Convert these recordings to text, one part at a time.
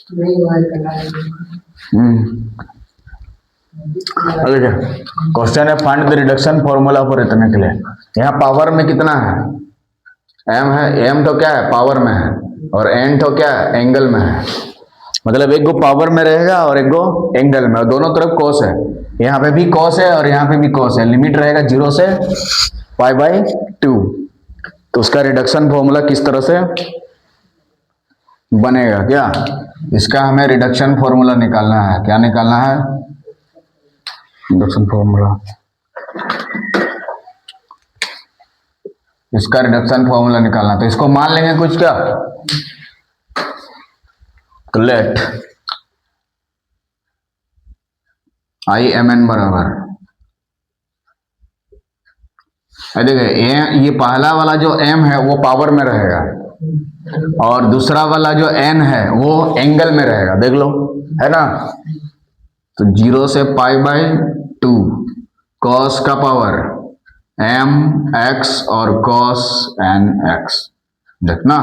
देखिए क्वेश्चन है find the reduction formula for इतने के लिए। यहाँ पावर में कितना है, एम है, एम तो क्या है पावर में है, और एन तो क्या है एंगल में है। मतलब एक गो पावर में रहेगा और एक गो एंगल में, और दोनों तरफ कॉस है। यहाँ पे भी कॉस है और यहाँ पे भी कॉस है। लिमिट रहेगा 0 से π/2। तो उसका रिडक्शन फॉर्मूला किस तरह से बनेगा, क्या इसका हमें रिडक्शन फॉर्मूला निकालना है। क्या निकालना है, रिडक्शन फॉर्मूला। इसका रिडक्शन फॉर्मूला निकालना, तो इसको मान लेंगे कुछ क्या, तो लेट IMN बराबर, देखिए ये पहला वाला जो m है वो पावर में रहेगा और दूसरा वाला जो n है वो एंगल में रहेगा, देख लो है ना। तो 0 से π/2 cos का पावर mx और cos nx। देखना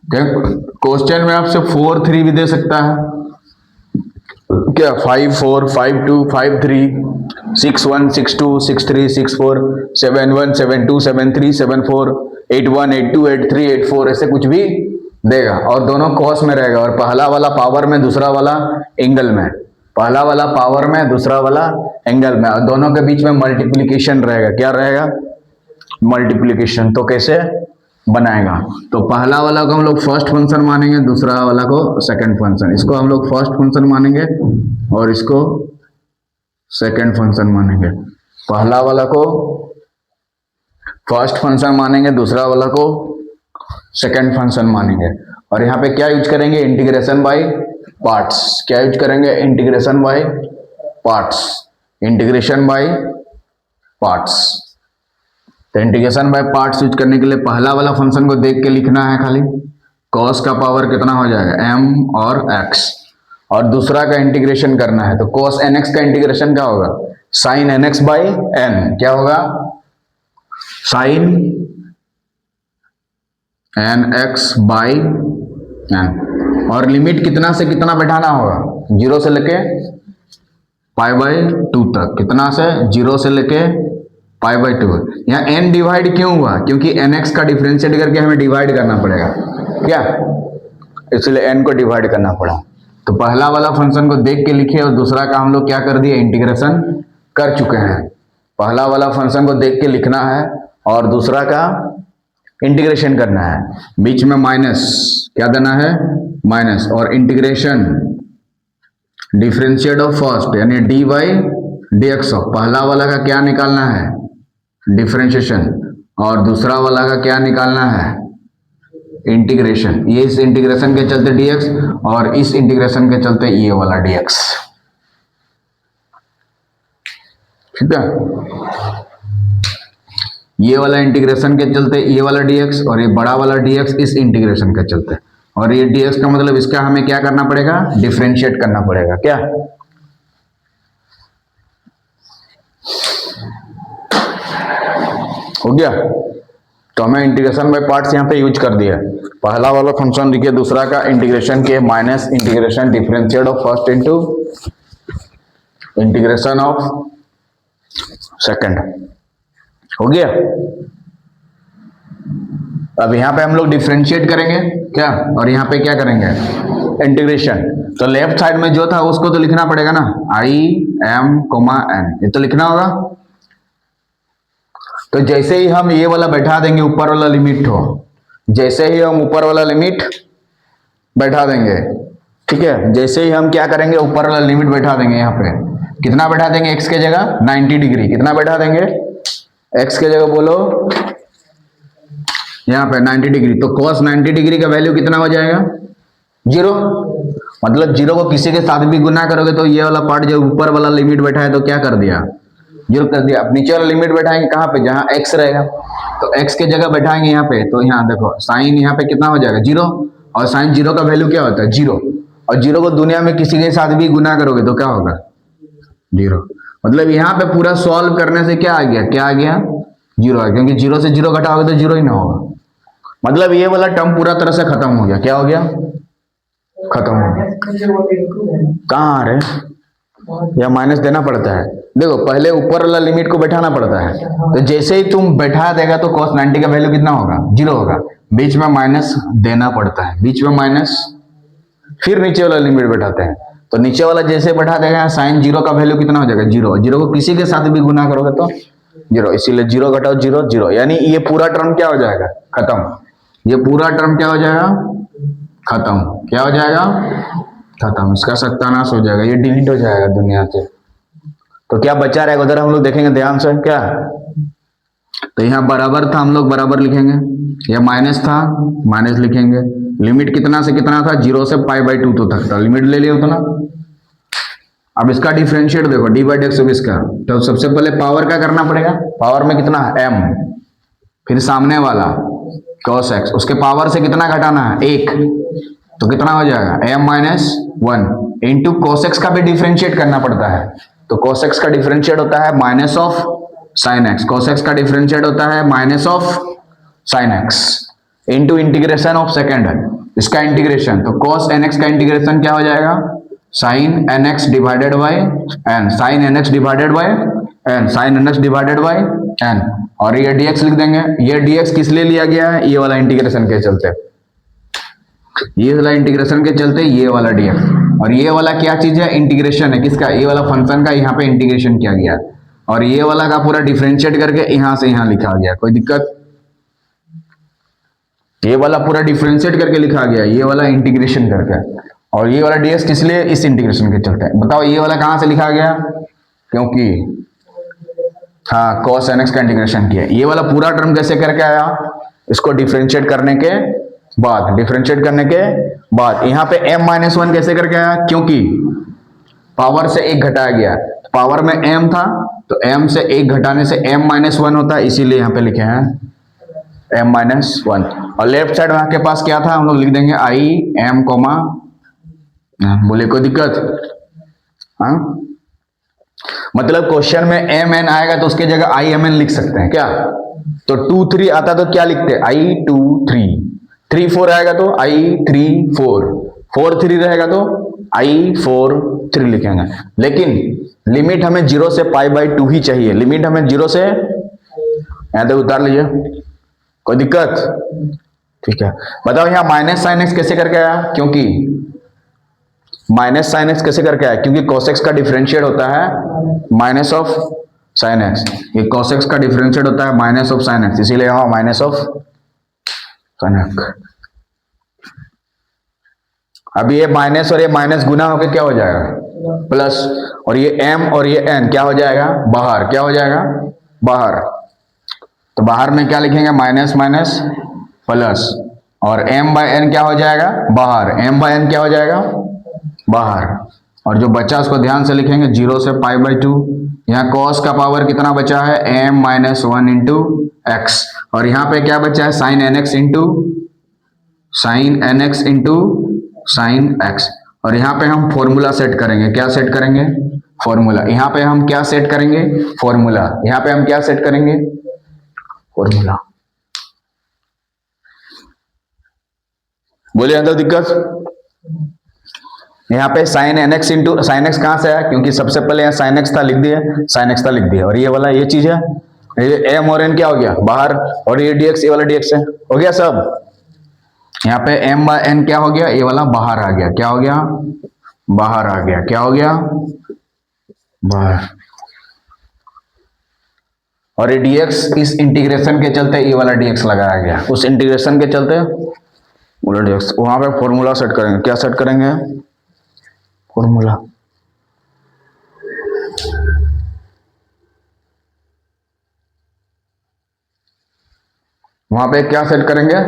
क्वेश्चन में आपसे 4 3 भी दे सकता है, क्या 5 4 5 2 5 3 6 1 6 2 6 3 6 4 7 1 7 2 7 3 7 4 8 1 8 2 8 3 8 4 ऐसे कुछ भी देगा, और दोनों कॉस में रहेगा, और पहला वाला पावर में दूसरा वाला एंगल में, पहला वाला पावर में दूसरा वाला एंगल में, और दोनों के बीच में मल्टीप्लिकेशन रहेगा। क्या रहेगा, मल्टीप्लिकेशन। तो कैसे बनाएगा, तो पहला वाला को हम लोग फर्स्ट फंक्शन मानेंगे, दूसरा वाला को सेकंड फंक्शन। इसको हम लोग फर्स्ट फंक्शन मानेंगे और इसको सेकंड फंक्शन मानेंगे। पहला वाला को फर्स्ट फंक्शन मानेंगे, दूसरा वाला को सेकंड फंक्शन मानेंगे। और यहाँ पे क्या यूज करेंगे, इंटीग्रेशन बाय पार्ट्स। क्या यूज करेंगे, integration by parts, integration by parts. तो इंटीग्रेशन बाय पार्ट्स यूज करने के लिए पहला वाला फंक्शन को देख के लिखना है खाली, cos का पावर कितना हो जाएगा m और x, और दूसरा का इंटीग्रेशन करना है। तो cos nx का इंटीग्रेशन क्या होगा, sin nx बाई n। क्या होगा, sin nx बाई n। और लिमिट कितना से कितना बैठाना होगा, 0 से लेके π/2 तक। कितना से, 0 से लेके π/2। यहाँ n डिवाइड क्यों हुआ, क्योंकि nx का डिफरेंशिएट करके हमें डिवाइड करना पड़ेगा, क्या इसलिए n को डिवाइड करना पड़ा। तो पहला वाला फंक्शन को देख के लिखे और दूसरा का हम लोग क्या कर दिए, इंटीग्रेशन कर चुके हैं। पहला वाला फंक्शन को देख के लिखना है और दूसरा का इंटीग्रेशन करना है, बीच में माइनस क्या देना है, माइनस, और इंटीग्रेशन डिफरेंशिएट ऑफ फर्स्ट यानी dy/dx ऑफ पहला वाला का क्या निकालना है, डिफरेंशिएशन, और दूसरा वाला का क्या निकालना है, इंटीग्रेशन। ये इस इंटीग्रेशन के चलते dx और इस इंटीग्रेशन के चलते ये वाला dx। ठीक है, ये वाला इंटीग्रेशन के चलते ये वाला dx और ये बड़ा वाला dx इस इंटीग्रेशन के चलते, और ये dx का मतलब इसका हमें क्या करना पड़ेगा, डिफरेंशिएट करना पड़ेगा। क्या हो गया, तो हमें इंटीग्रेशन बाय पार्ट्स यहाँ पे यूज कर दिया। पहला वाला फंक्शन लिखिए, दूसरा का इंटीग्रेशन के minus integration differentiate of first into integration of second. हो गया, अब यहाँ पे हम लोग डिफरेंशिएट करेंगे क्या, और यहाँ पे क्या करेंगे, इंटीग्रेशन। तो लेफ्ट साइड में जो था उसको तो लिखना पड़ेगा ना, IM, n, ये तो लिखना होगा। तो जैसे ही हम ये वाला बैठा देंगे ऊपर वाला लिमिट हो, जैसे ही हम ऊपर वाला लिमिट बैठा देंगे, ठीक है, जैसे ही हम क्या करेंगे, ऊपर वाला लिमिट बैठा देंगे। यहाँ पे कितना बैठा देंगे, x के जगह 90 डिग्री। कितना बैठा देंगे, x के जगह बोलो यहाँ पे 90 डिग्री। तो cos 90 डिग्री का वैल्यू कितना हो जाएगा, 0। मतलब 0 को किसी के साथ भी गुना करोगे तो ये वाला पार्ट जो ऊपर वाला लिमिट बैठा है तो क्या कर दिया, 0 कर दिया। अब नीचे वाला लिमिट बैठाएंगे कहाँ पे, जहाँ x रहेगा, तो x के जगह बैठाएंगे यहाँ पे। तो यहाँ देखो साइन यहाँ पे कितना हो जाएगा, 0, और साइन 0 का वैल्यू क्या होता है, 0। और 0 को दुनिया में किसी के साथ भी गुना करोगे तो क्या होगा, 0। मतलब यहाँ पे पूरा सॉल्व करने से क्या आ गया, 0 आ गया, क्योंकि 0 से 0 घटाओगे तो 0 ही ना होगा। मतलब ये वाला टर्म पूरा तरह से खत्म हो गया। क्या हो गया, खत्म हो गया। कहाँ आ रहे, या माइनस देना पड़ता है। देखो पहले ऊपर वाला लिमिट को बैठाना पड़ता है, तो जैसे ही तुम बैठा देगा तो cos 90 का वैल्यू कितना होगा, 0 होगा। बीच में माइनस देना पड़ता है, बीच में माइनस, फिर नीचे वाला लिमिट बैठाते हैं। तो नीचे वाला जैसे बैठा देगा साइन 0 का वैल्यू कितना हो जाएगा, 0। 0 को किसी के साथ भी गुना करोगे तो 0, इसीलिए 0 घटाओ 0 0, यानी ये पूरा टर्म क्या हो जाएगा, खत्म। ये पूरा टर्म क्या हो जाएगा, खत्म। क्या हो जाएगा, खत्म। इसका सत्यानाश हो जाएगा, ये डिलीट हो जाएगा दुनिया से। तो क्या बचा रहेगा उधर, हम लोग देखेंगे ध्यान से। क्या तो यहाँ बराबर था, हम लोग बराबर लिखेंगे, या माइनस था माइनस लिखेंगे। लिमिट कितना से कितना था, 0 से π/2 तो तक था, लिमिट ले लिया उतना। अब इसका डिफरेंशिएट देखो, d/x इसका, तो सबसे पहले पावर का करना पड़ेगा। पावर में कितना है, m, फिर सामने वाला cos x, उसके पावर से कितना घटाना है, 1, तो कितना हो जाएगा m-1 इंटू cos x का भी डिफरेंशिएट करना पड़ता है। तो cos x का डिफरेंशिएट होता है minus of sin x, cos x का डिफरेंशिएट होता है minus of sin x into integration of second, इसका इंटीग्रेशन। तो cos nx का इंटीग्रेशन क्या हो जाएगा, sin nx divided by n, sin nx divided by n, sin nx divided by n, और ये dx लिख देंगे। ये dx किस लिए लिया गया है, ये वाला इंटीग्रेशन के चलते, ये वाला इंटीग्रेशन के चलते ये वाला dx। और ये वाला क्या चीज है, इंटीग्रेशन है किसका, ये वाला फंक्शन का, यहाँ पे इंटीग्रेशन किया गया, और ये वाला का पूरा डिफरेंशिएट करके यहाँ से यहाँ लिखा गया। कोई दिक्कत, ये वाला पूरा डिफरेंशिएट करके लिखा गया, ये वाला इंटीग्रेशन करके, और ये वाला dx किस लिए, इस इंटीग्रेशन के चलते। बताओ ये वाला कहाँ से लिखा गया, क्योंकि हाँ cos nx का इंटीग्रेशन किया। ये वाला पूरा टर्म कैसे करके आया, इसको डिफरेंशिएट करने के बाद, डिफरेंशिएट करने के बाद यहाँ पे m-1 कैसे करके आया, क्योंकि पावर से 1 घटाया गया, पावर में m था तो m से 1 घटाने से m-1 होता है, इसीलिए यहाँ पे लिखे हैं m-1। और लेफ्ट साइड में आपके पास क्या था, हम लोग लिख देंगे i m, बोले कोई दिक्कत, हाँ मतलब क्वेश्चन में mn आएगा तो उसके जगह imn लिख सकते हैं क्या। तो 2 3 आता तो क्या लिखते, i2 3, 3 4 आएगा तो i3 4, 4 3 रहेगा तो i4 3 लिखेंगे। लेकिन लिमिट हमें 0 से π/2 ही चाहिए, लिमिट हमें 0 से, यहां तक उतार लीजिए, कोई दिक्कत, ठीक है। बताओ यहाँ माइनस sin x कैसे करके आया, क्योंकि माइनस sin x कैसे करके आया, क्योंकि cos x का डिफरेंशिएट होता है माइनस ऑफ sin x, ये cos x का डिफरेंशिएट होता है माइनस ऑफ sin x, इसीलिए यहाँ माइनस ऑफ sin x। अब ये माइनस और ये माइनस गुना होकर क्या हो जाएगा, प्लस, और ये m और ये n क्या हो जाएगा, बाहर, क्या हो जाएगा, बाहर। तो बाहर में क्या लिखेंगे, माइनस माइनस प्लस, और m/n क्या हो जाएगा, बाहर, m/n क्या हो जाएगा, बाहर। और जो बचा उसको ध्यान से लिखेंगे, 0 से π/2। यहाँ cos का पावर कितना बचा है, m-1 इंटू x, और यहाँ पे क्या बचा है, sin nx into sin x। और यहाँ पे हम फॉर्मूला सेट करेंगे, क्या सेट करेंगे, फॉर्मूला। यहाँ पे हम क्या सेट करेंगे, फॉर्मूला। यहाँ पे हम क्या सेट करेंगे, फॉर्मूला। बोलिए अंदर दिक्कत। यहाँ पे sin nx into sin x कहां से आया, क्योंकि सबसे पहले यहाँ sin x था, लिख दिया, sin x था लिख दिया, और ये वाला ये चीज है, ये m और n क्या हो गया, बाहर, और ये dx, ये वाला dx है, हो गया सब। यहाँ पे m/n क्या हो गया, ये वाला बाहर आ गया, क्या हो गया, बाहर आ गया, क्या हो गया, बाहर। और ये dx इस इंटीग्रेशन के चलते ये वाला dx लगाया गया, उस इंटीग्रेशन के चलते वाला dx। वहां पे फॉर्मूला सेट करेंगे, क्या सेट करेंगे, फॉर्मूला। वहां पे क्या सेट करेंगे,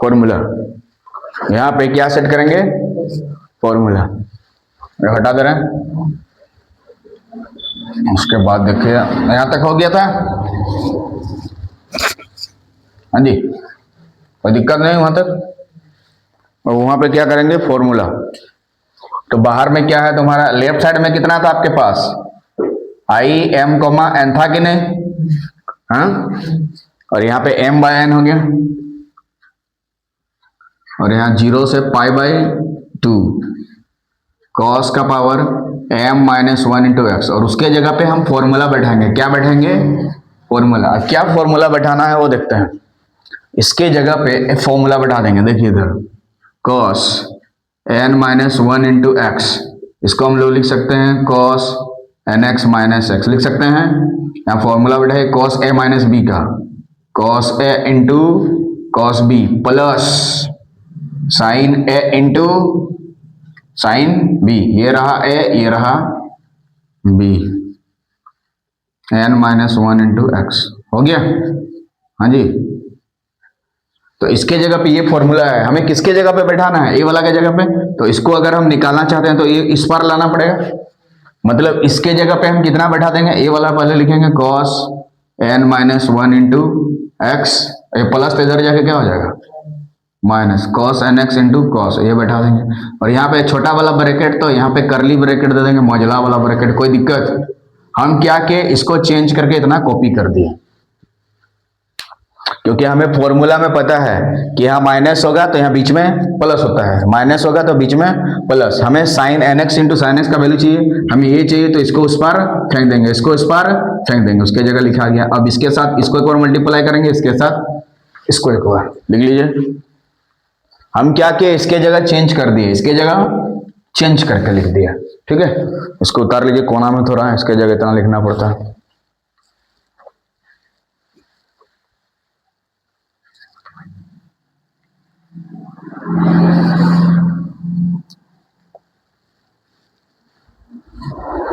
फॉर्मूला। यहाँ पे क्या सेट करेंगे, फॉर्मूला। हटा दे रहे हैं, उसके बाद देखिए यहां तक हो गया था, हाँ जी, कोई दिक्कत नहीं वहां तक। और वहां पे क्या करेंगे, फॉर्मूला। तो बाहर में क्या है तुम्हारा, लेफ्ट साइड में कितना था आपके पास, i m, n था कि नहीं, हाँ, और यहाँ पे m/n हो गया, और यहाँ 0 से पाई बाई 2 कॉस का power m minus 1 into x, और उसके जगह पे हम फॉर्मूला बैठाएंगे। क्या बैठाएंगे? फॉर्मूला। क्या फॉर्मूला बैठाना है वो देखते हैं। इसके जगह पे एक फॉर्मूला बैठा देंगे। देखिए इधर cos n minus 1 into x, इसको हम लोग लिख सकते हैं कॉस nx माइनस एक्स लिख सकते हैं। यहाँ फॉर्मूला बैठा है कॉस a माइनस बी का, cos a into cos b plus sine a into sine b। ये रहा a, ये रहा b, n minus 1 into x. हो गया? हाँ जी। तो इसके जगह पे ये फॉर्मूला है, हमें किसके जगह पे बैठाना है? ए वाला के जगह पे। तो इसको अगर हम निकालना चाहते हैं तो ये इस पर लाना पड़ेगा। मतलब इसके जगह पे हम कितना बैठा देंगे? ए वाला पहले लिखेंगे cos n minus 1 into x, ये प्लस तो इधर जाके क्या हो जाएगा? Minus cos n x into cos, ये बैठा देंगे। और यहाँ पे छोटा वाला ब्रैकेट, तो यहाँ पे करली ब्रैकेट दे देंगे, मौजला वाला ब्रैकेट। कोई दिक्कत? हम क्या किए, इसको चेंज करके इतना कॉपी कर दिए, क्योंकि हमें फॉर्मूला में पता है कि यहाँ माइनस होगा तो यहाँ बीच में प्लस होता है, माइनस होगा तो बीच में प्लस। हमें sine n x into sine x का वैल्यू चाहिए, हमें ये चाहिए, तो इसको उस पर फेंक देंगे, इसको इस पर फेंक देंगे, उसके जगह लिखा गया। अब इसके साथ इसको एक बार मल्टीप्लाई करेंगे, इसके साथ इसको एक बार लिख लीजिए। हम क्या किए, इसके जगह चेंज कर दिए, इसके जगह चेंज करके लिख दिया। ठीक है, इसको उतार लीजिए कोना में थोड़ा, इसके जगह इतना लिखना पड़ता है।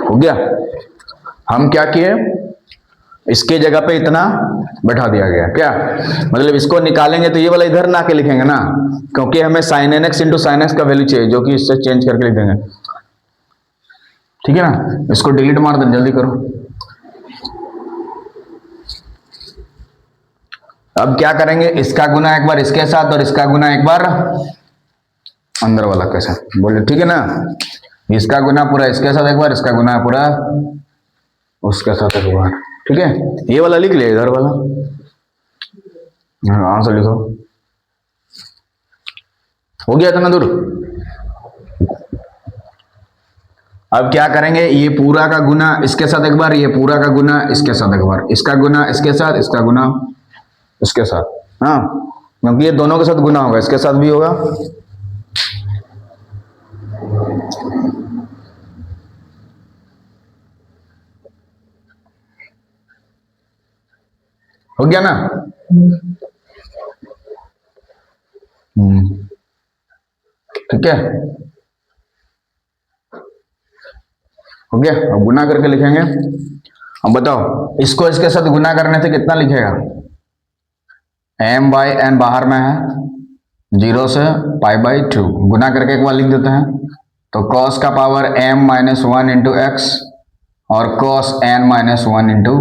हो गया? हम क्या किए, इसके जगह पे इतना बैठा दिया गया। क्या मतलब, इसको निकालेंगे तो ये वाला इधर ना के लिखेंगे ना, क्योंकि हमें sine n x into sine x का वैल्यू चाहिए, जो कि इससे चेंज करके लिख देंगे। ठीक है ना? इसको डिलीट मार दे, जल्दी करो। अब क्या करेंगे, इसका गुना एक बार इसके साथ और इसका गुना एक बार अंदर वाला के साथ। बोले ठीक है ना? इसका गुना पूरा इसके साथ एक बार, इसका गुना पूरा उसके साथ एक बार। ठीक है, ये वाला लिख लिया, इधर वाला आंसर लिखो। हो गया इतना दूर? अब क्या करेंगे, ये पूरा का गुना इसके साथ एक बार, ये पूरा का गुना इसके साथ एक बार, इसका गुना इसके साथ, इसका गुना इसके साथ। हाँ, क्योंकि ये दोनों के साथ गुना होगा, इसके साथ भी होगा। हो गया ना? ठीक है, हो गया। अब गुना करके लिखेंगे। अब बताओ, इसको इसके साथ गुना करने से कितना लिखेगा? m बाई एन बाहर में है, 0 से पाई बाई 2, गुना करके एक बार लिख देते हैं। तो cos का power m minus 1 into x और cos n minus 1 into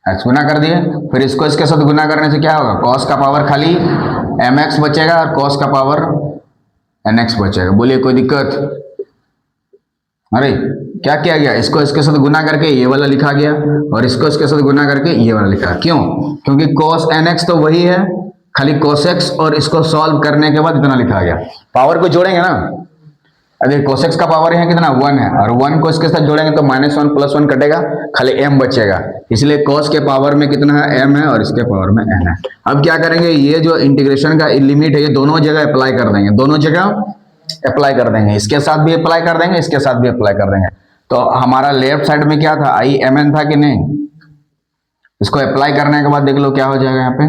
x, गुना कर दिए। फिर इसको इसके साथ गुना करने से क्या होगा, cos का पावर खाली mx बचेगा और cos का पावर nx बचेगा। बोलिए कोई दिक्कत? अरे क्या किया गया, इसको इसके साथ गुना करके ये वाला लिखा गया और इसको इसके साथ गुना करके ये वाला लिखा। क्यों? क्योंकि cos nx तो वही है, खाली cos x, और इसको सॉल्व करने के बाद इतना लिखा गया। पावर को जोड़ेंगे ना, अरे cos x का पावर यहाँ कितना 1 है, और 1 को इसके साथ जोड़ेंगे तो -1 + 1 कटेगा, खाली m बचेगा। इसलिए cos के पावर में कितना है, m है, और इसके पावर में n है। अब क्या करेंगे, ये जो इंटीग्रेशन का लिमिट है, ये दोनों जगह अप्लाई कर देंगे, दोनों जगह अप्लाई कर देंगे। इसके साथ भी अप्लाई कर देंगे, इसके साथ भी अप्लाई कर देंगे। तो हमारा लेफ्ट साइड में क्या था, आई एम एन था कि नहीं? इसको अप्लाई करने के बाद देख लो क्या हो जाएगा, यहाँ पे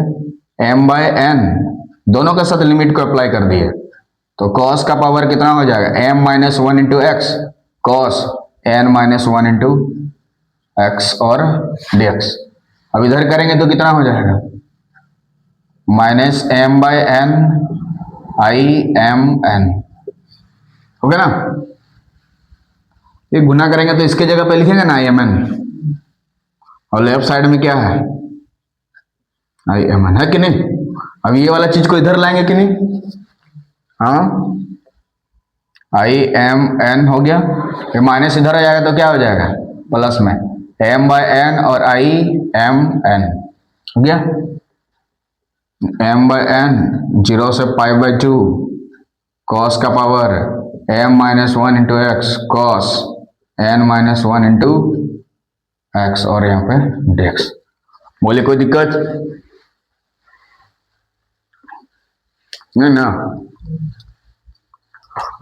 m बाय n, दोनों के साथ लिमिट को अप्लाई कर दिए, तो cos का पावर कितना हो जाएगा, m minus 1 into x, cos n minus 1 into x और dx। अब इधर करेंगे तो कितना हो जाएगा, minus m by n I m n. हो गया ना? ये गुना करेंगे तो इसके जगह पे लिखेंगे ना आई एम एन, और लेफ्ट साइड में क्या है, आई एम एन, है कि नहीं? अब ये वाला चीज को इधर लाएंगे कि नहीं? हाँ, आई एम एन हो गया, ये माइनस इधर आ जाएगा तो क्या हो जाएगा, प्लस में m बाय n और आई एम एन। हो गया? m बाय n 0 से पाई बाय 2 cos का power m minus 1 into x cos n minus 1 into x और यहाँ पे dx। बोले कोई दिक्कत नहीं ना।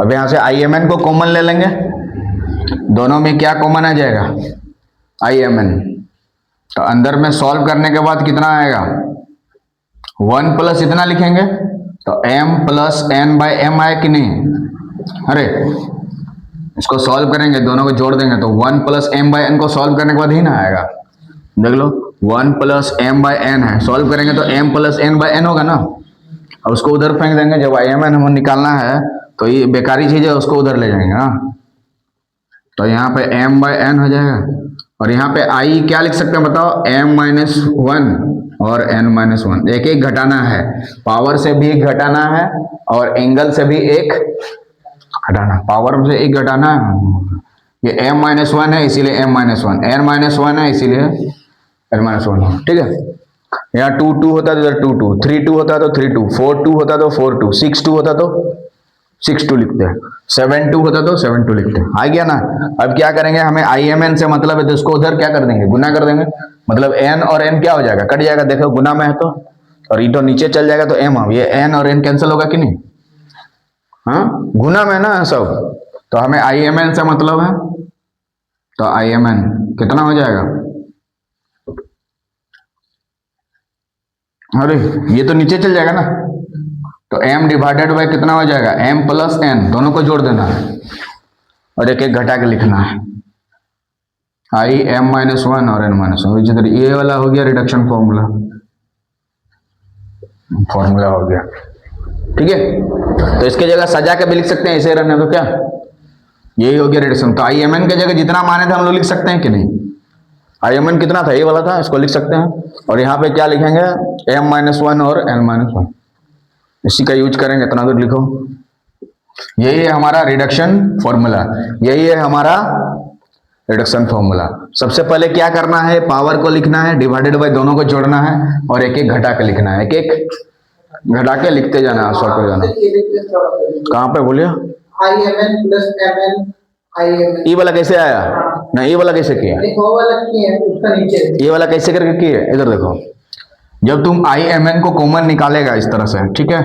अब यहां से IMN को कॉमन ले लेंगे, दोनों में क्या कॉमन आ जाएगा IMN। तो अंदर में सॉल्व करने के बाद कितना आएगा 1 प्लस इतना लिखेंगे तो m plus n by m आए कि नहीं। अरे इसको सॉल्व करेंगे, दोनों को जोड़ देंगे तो 1 प्लस m बाय n को सॉल्व करने के बाद ही ना आएगा। देख लो 1 प्लस m बाय n है, सॉल्व करेंगे तो m plus n by n होगा ना। और उसको उधर फेंक देंगे, जब IMN हमें निकालना है तो ये बेकारी चीज है, उसको उधर ले जाएंगे ना। तो यहाँ पे m बाय n हो जाएगा और यहाँ पे I क्या लिख सकते हैं बताओ m माइनस 1 और n माइनस 1। एक एक घटाना है, पावर से भी एक घटाना है और एंगल से भी एक घटाना, पावर से एक घटाना है। ये m माइनस 1 है इसीलिए m माइनस 1, n माइनस 1 है इसीलिए n माइनस 1। ठीक है, यहाँ 2 2 होता तो 2 2, 3 2 होता तो 3 2, 4 2 होता तो 4 2, 6 2 होता तो 6 2 लिखते हैं, 7 2 होता तो 7 2 लिखते हैं। आ गया ना। अब क्या करेंगे, हमें IMN से मतलब है तो उसको उधर क्या कर देंगे गुना कर देंगे, मतलब n और n क्या हो जाएगा कट जाएगा। देखो गुना में है तो, और ये तो नीचे चल जाएगा तो m, ये n और n कैंसिल होगा कि नहीं। हाँ गुना में ना सब, तो हमें IMN से मतलब है तो IMN कितना हो जाएगा। अरे ये तो नीचे चल जाएगा ना, तो m डिवाइडेड बाय कितना हो जाएगा m प्लस n, दोनों को जोड़ देना है और एक एक घटा के लिखना है। I m माइनस 1 और n माइनस 1, ये वाला हो गया रिडक्शन फॉर्मूला, हो गया। ठीक है, तो इसके जगह सजा के भी लिख सकते हैं, ऐसे रहने तो क्या यही हो गया रिडक्शन। तो IMN के जगह जितना माने थे हम लोग लिख सकते हैं कि नहीं। IMN कितना था, ये वाला था, इसको लिख सकते हैं। और यहाँ पे क्या लिखेंगे m माइनस 1 और n माइनस 1, इसी का यूज करेंगे, इतना दूर लिखो। यही है हमारा रिडक्शन फॉर्मूला, यही है हमारा रिडक्शन फॉर्मूला। सबसे पहले क्या करना है, पावर को लिखना है, डिवाइडेड बाय दोनों को जोड़ना है और एक एक घटा के लिखना है, एक एक घटा के लिखते जाना, सॉल्व कर जाना। कहाँ पे बोलिए IMN प्लस MN IMN, ये वाला कैसे आया ना, ये वाला कैसे किया, वो वाला किया है उसका नीचे, ये वाला कैसे करके किए, इधर देखो। जब तुम IMN को कॉमन निकालेगा इस तरह से, ठीक है,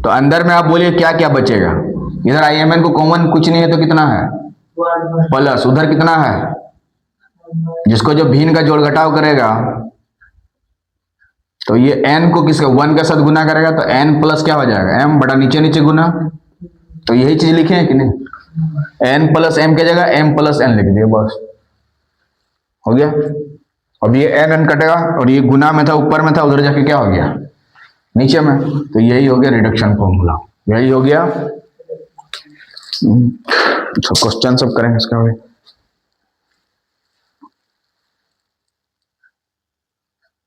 तो अंदर में आप बोलिए क्या क्या बचेगा। इधर IMN को कॉमन कुछ नहीं है तो कितना है प्लस, उधर कितना है, जिसको जो भिन्न का जोड़ घटाव करेगा तो ये n को किसका 1 के साथ गुना करेगा तो n प्लस क्या हो जाएगा m बड़ा नीचे नीचे गुना। तो यही चीज लिखे हैं कि नहीं, n प्लस m के जगह m प्लस n लिख दिए, बस हो गया। अब ये n कटेगा और ये गुना में था, ऊपर में था, उधर जाके क्या हो गया नीचे में। तो यही हो गया रिडक्शन फॉर्मूला, यही हो गया। क्वेश्चन सब करेंगे इसका।